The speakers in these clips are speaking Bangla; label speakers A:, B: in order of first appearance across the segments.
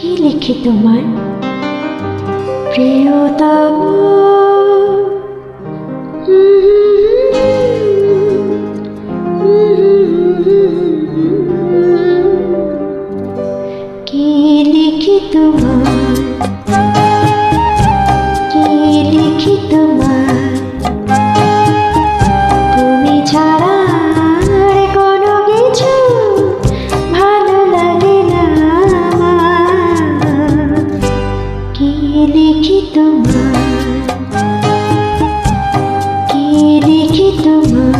A: কি লিখি তোমার প্রিয়তম? কি লিখি তোমার, কি লিখি তোমার? তুমি ছাড়া আর কোনো কিছু ভালো লাগে না আমার। কি লিখি তোমার, কি লিখি তোমার?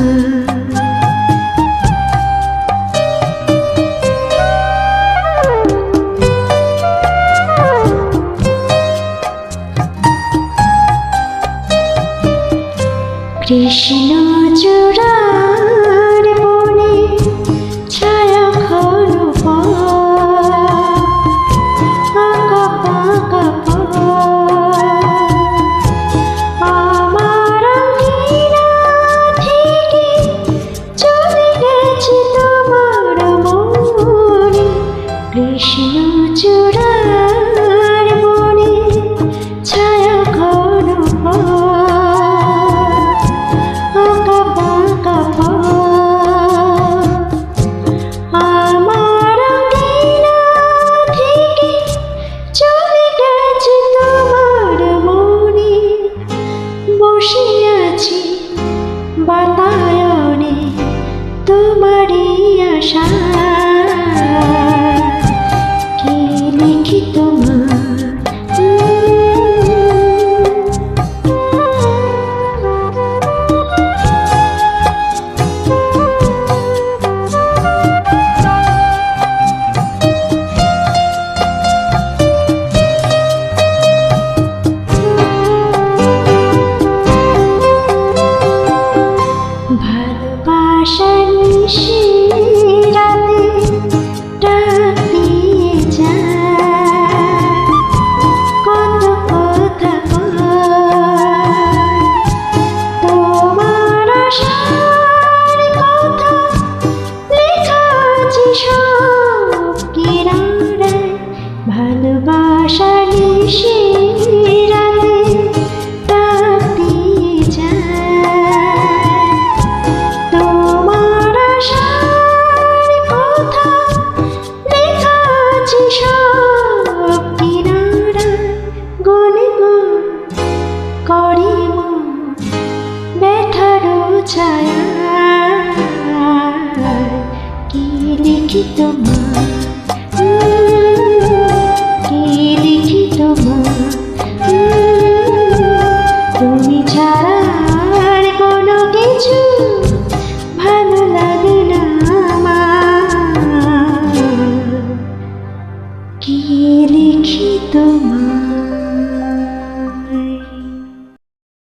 A: কৃষ্ণ চূড়ার বনে ছায়া ঘন আঁকা পাকা আমার আঙিনা থেকে চলে গেছে তোমার মনে। কৃষ্ণ চূড়ার বনে ছায়া ঘন আমার আঙিনা থেকে চলে গেছে তোমার মনে। বসে আছি বাতায়নে তোমারই আশা। কি লিখি তোমার, ভালোবাসা নিশি রাতে ডাক দিয়ে যায়, কত কথা কয় তোমার আশার কথা লেখা আছে সব কিনারে। ভালোবাসা নিশি রাতে ডাক দিয়ে যায়, তোমার আশার কথা লেখা আছে সব কিনারা। গুনে গুন করি মন ব্যথার ছায়া। কি লিখি তোমার, কি লিখি তোমার? তুমি ছাড়া আর কোনো কিছু ভালো লাগে না আমার। কি লিখি তোমার?